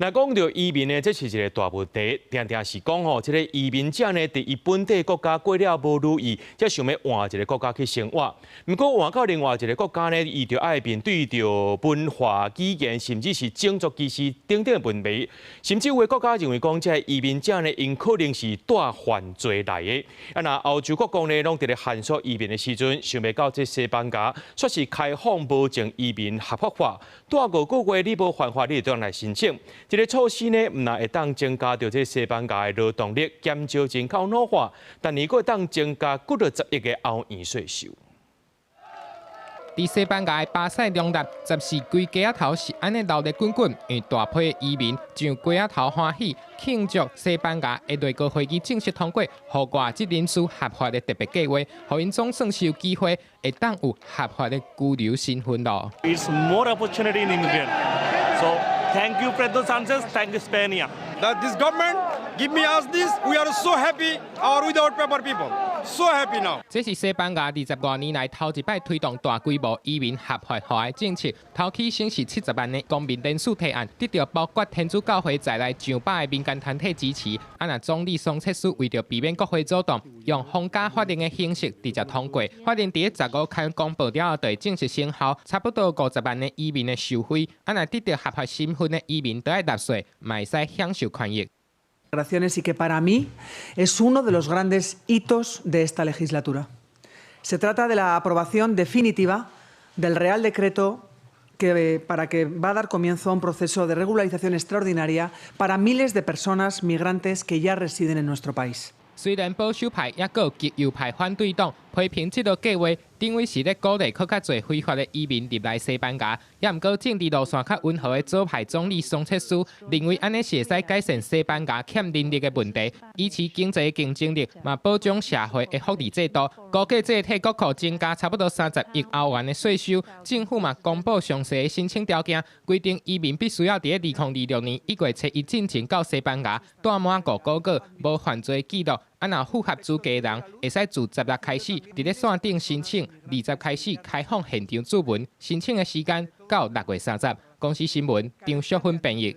那講到移民呢，這是一個大問題，定定是講吼，這個移民者呢，佇伊本地國家過了無如意，才想要換一個國家去生活。不過換到另外一個國家呢，伊就愛面對着文化、語言，甚至是種族歧視等等問題。甚至有個國家認為講，這移民者呢，因可能是帶犯罪來的。啊，那歐洲國家呢，攏佇咧限縮移民的時陣，想要到這西班牙，說是開放無證移民合法化，帶5個月你無犯法，你就當來申請。這個措施呢，唔但會當增加到這西班牙的勞動力，減少人口老化，但如果當增加90億的歐元稅收。在西班牙的巴塞隆納，14規街仔頭是安尼鬧熱滾滾，因為大批的移民上街仔頭歡喜慶祝西班牙的內閣會議正式通過，互外籍人士合法的特別計劃，互因總算是有機會會當有合法的居留身份咯。It's more opportunity in immigrant. So thank you, Pedro Sanchez. Thank you, Spain. That this government give me us this, we are so happy. Our without paper people, so happy now. 這是西班牙20多年來頭一擺推動大規模移民合法化的政策，頭起先是70萬的公民聯署提案，得到包括天主教會在內上百個民間團體支持。啊，那總理桑切斯為着避免國會阻擋，用皇家法令的形式直接通過。法令在15日公布了後，就會正式生效，差不多50萬的移民的受惠。啊，那得到合法身份的移民都要納稅，嘛會使享受權益。Y que para mí es uno de los grandes hitos de esta legislatura. Se trata de la aprobación definitiva del Real Decreto para que va a dar comienzo a un proceso de regularización extraordinaria para miles de personas migrantes que ya residen en nuestro país. 雖然保守派也有極右派反對黨批評這個計劃，定位是咧鼓勵更較濟非法的移民入來西班牙，也毋過政治路線較溫和的左派總理桑切斯認為安尼是會使改善西班牙欠人力的問題，以持經濟競爭力，嘛保障社會的福利制度。估計這替國庫增加差不多30億歐元的稅收。政府嘛公布詳細的申請條件，規定移民必須要在2026年1月7日進前到西班牙，待滿5個月，無犯罪記錄。啊，若符合資格的人，會使自10日開始，佇咧線頂申請，20開始開放現場注文，申請的時間到6月30日。公司新聞張淑芬編譯。